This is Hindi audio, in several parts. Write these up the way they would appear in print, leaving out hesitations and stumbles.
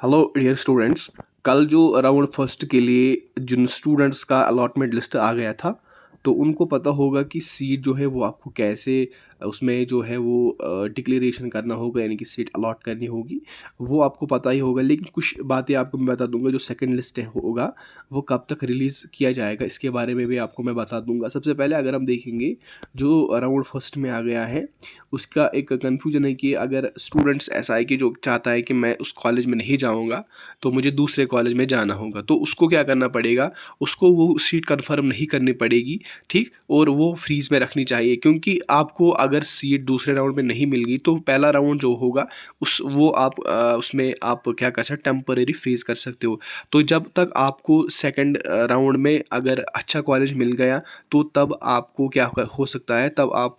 Hello dear students. कल जो राउंड फर्स्ट के लिए जिन स्टूडेंट्स का अलॉटमेंट लिस्ट आ गया था, तो उनको पता होगा कि सीट जो है वो आपको कैसे उसमें जो है वो डिक्लेरेशन करना होगा, यानी कि सीट अलॉट करनी होगी, वो आपको पता ही होगा। लेकिन कुछ बातें आपको मैं बता दूंगा। जो सेकंड लिस्ट है होगा वो कब तक रिलीज़ किया जाएगा, इसके बारे में भी आपको मैं बता दूंगा। सबसे पहले अगर हम देखेंगे जो राउंड फर्स्ट में आ गया है, उसका एक कन्फ्यूजन है कि अगर स्टूडेंट्स ऐसा है कि जो चाहता है कि मैं उस कॉलेज में नहीं जाऊंगा तो मुझे दूसरे कॉलेज में जाना होगा, तो उसको क्या करना पड़ेगा, उसको वो सीट कंफर्म नहीं करनी पड़ेगी, ठीक, और वो फ्रीज में रखनी चाहिए। क्योंकि आपको अगर सीट दूसरे राउंड में नहीं मिल गई तो पहला राउंड जो होगा वो आप उसमें आप क्या कर सकते, टेम्परेरी फ्रीज कर सकते हो। तो जब तक आपको सेकंड राउंड में अगर अच्छा कॉलेज मिल गया तो तब आपको क्या हो सकता है, तब आप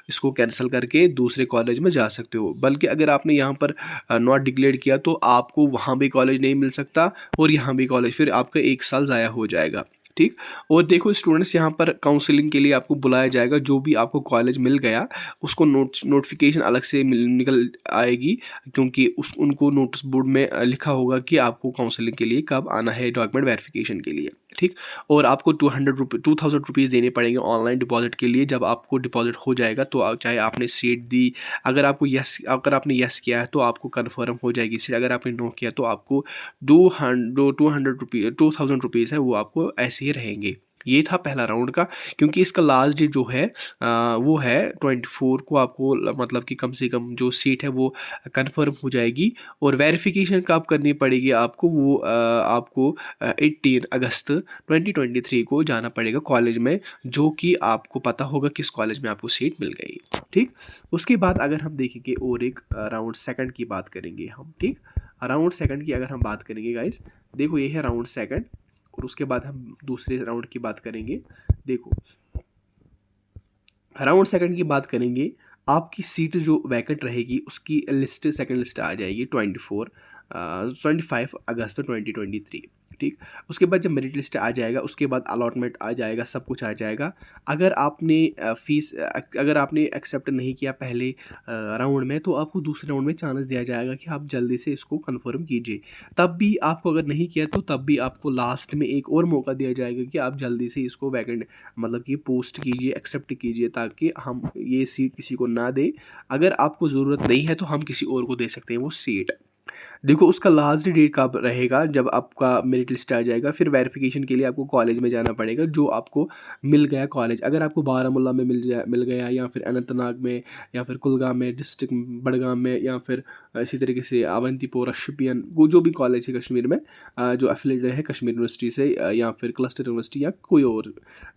इसको कैंसिल करके दूसरे कॉलेज में जा सकते हो। बल्कि अगर आपने यहाँ पर नॉट डिक्लेयर किया तो आपको वहाँ भी कॉलेज नहीं मिल सकता और यहाँ भी कॉलेज, फिर आपका 1 साल ज़ाया हो जाएगा, ठीक। और देखो स्टूडेंट्स, यहाँ पर काउंसलिंग के लिए आपको बुलाया जाएगा। जो भी आपको कॉलेज मिल गया उसको नोटिफिकेशन अलग से निकल आएगी, क्योंकि उनको नोटिस बोर्ड में लिखा होगा कि आपको काउंसलिंग के लिए कब आना है, डॉक्यूमेंट वेरिफिकेशन के लिए, ठीक। और आपको 2,000 रुपीज़ देने पड़ेंगे ऑनलाइन डिपॉजिट के लिए। जब आपको डिपॉजिट हो जाएगा तो चाहे आपने सीट दी, अगर आपने यस किया है तो आपको कन्फर्म हो जाएगी सीट। अगर आपने नो किया तो आपको 2,000 रुपीज़ है वो आपको ऐसे ही रहेंगे। ये था पहला राउंड का। क्योंकि इसका लास्ट डेट जो है वो है 24 को। आपको मतलब कि कम से कम जो सीट है वो कंफर्म हो जाएगी। और वेरिफिकेशन कब करनी पड़ेगी आपको, वो आपको 18 अगस्त 2023 को जाना पड़ेगा कॉलेज में, जो कि आपको पता होगा किस कॉलेज में आपको सीट मिल गई, ठीक। उसके बाद अगर हम देखेंगे और एक राउंड सेकंड की बात करेंगे हम, ठीक। राउंड सेकंड की अगर हम बात करेंगे गाइस, देखो ये है राउंड सेकंड। और उसके बाद हम दूसरे राउंड की बात करेंगे। देखो राउंड सेकंड की बात करेंगे, आपकी सीट जो वैकेंट रहेगी उसकी लिस्ट, सेकंड लिस्ट आ जाएगी 25 अगस्त 2023, ठीक। उसके बाद जब मेरिट लिस्ट आ जाएगा उसके बाद अलॉटमेंट आ जाएगा, सब कुछ आ जाएगा। अगर आपने अगर आपने एक्सेप्ट नहीं किया पहले राउंड में, तो आपको दूसरे राउंड में चांस दिया जाएगा कि आप जल्दी से इसको कंफर्म कीजिए। तब भी आपको अगर नहीं किया तो तब भी आपको लास्ट में एक और मौका दिया जाएगा कि आप जल्दी से इसको वैकेंट मतलब कि पोस्ट कीजिए, एक्सेप्ट कीजिए, ताकि हम ये सीट किसी को ना दे। अगर आपको ज़रूरत नहीं है तो हम किसी और को दे सकते हैं वो सीट। देखो उसका लास्ट डेट कब रहेगा, जब आपका मेरिट लिस्ट आ जाएगा। फिर वेरिफिकेशन के लिए आपको कॉलेज में जाना पड़ेगा जो आपको मिल गया कॉलेज। अगर आपको बारामूला में मिल गया, या फिर अनंतनाग में, या फिर कुलगाम में, डिस्ट्रिक्ट बडगाम में, या फिर इसी तरीके से अवंतीपोरा, शुपियन, वो जो भी कॉलेज है कश्मीर में जो एफिलेटेड है कश्मीर यूनिवर्सिटी से, या फिर क्लस्टर यूनिवर्सिटी या कोई और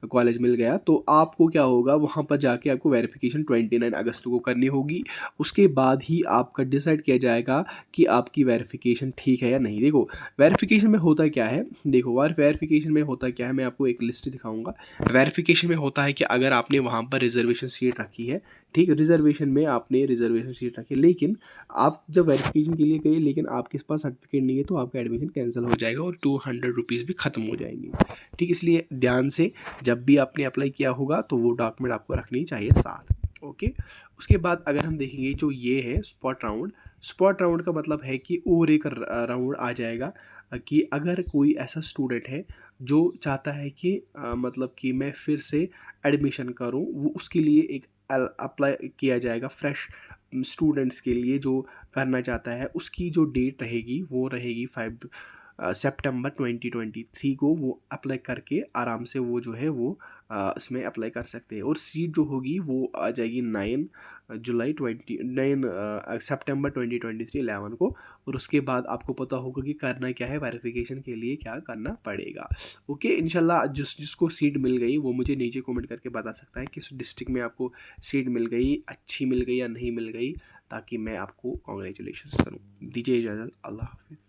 कॉलेज मिल गया, तो आपको क्या होगा, वहाँ पर जाके आपको वेरिफिकेशन 29 अगस्त को करनी होगी। उसके बाद ही आपका डिसाइड किया जाएगा कि आपकी वेरिफिकेशन ठीक है या नहीं। देखो वेरिफिकेशन में होता क्या है, देखो वेरिफिकेशन में होता क्या है, मैं आपको एक लिस्ट दिखाऊंगा। वेरिफिकेशन में होता है कि अगर आपने वहाँ पर रिजर्वेशन सीट रखी है, ठीक, रिजर्वेशन में आपने रिजर्वेशन सीट रखी, लेकिन आप जब वेरिफिकेशन के लिए गए लेकिन आपके पास सर्टिफिकेट नहीं है, तो आपका एडमिशन कैंसिल हो जाएगा और 200 रुपीज़ भी ख़त्म हो जाएंगे, ठीक। इसलिए ध्यान से जब भी आपने अप्लाई किया होगा तो वो डॉक्यूमेंट आपको रखनी चाहिए साथ, ओके। उसके बाद अगर हम देखेंगे जो ये है स्पॉट राउंड, स्पॉट राउंड का मतलब है कि और एक राउंड आ जाएगा कि अगर कोई ऐसा स्टूडेंट है जो चाहता है कि मतलब कि मैं फिर से एडमिशन करूं, वो उसके लिए एक अप्लाई किया जाएगा फ्रेश स्टूडेंट्स के लिए। जो करना चाहता है उसकी जो डेट रहेगी वो रहेगी 5 सितंबर 2023 को। वो अप्लाई करके आराम से वो जो है वो इसमें अप्लाई कर सकते हैं। और सीट जो होगी वो आ जाएगी 9 सितंबर 2023 11 को। और उसके बाद आपको पता होगा कि करना क्या है, वेरिफिकेशन के लिए क्या करना पड़ेगा, ओके। इंशाल्लाह जिसको सीट मिल गई वो मुझे नीचे कमेंट करके बता सकता है किस डिस्ट्रिक्ट में आपको सीट मिल गई, अच्छी मिल गई या नहीं मिल गई, ताकि मैं आपको कॉन्ग्रेचुलेशन करूँ। दीजिए इजाज़त, अल्लाह हाफिज़।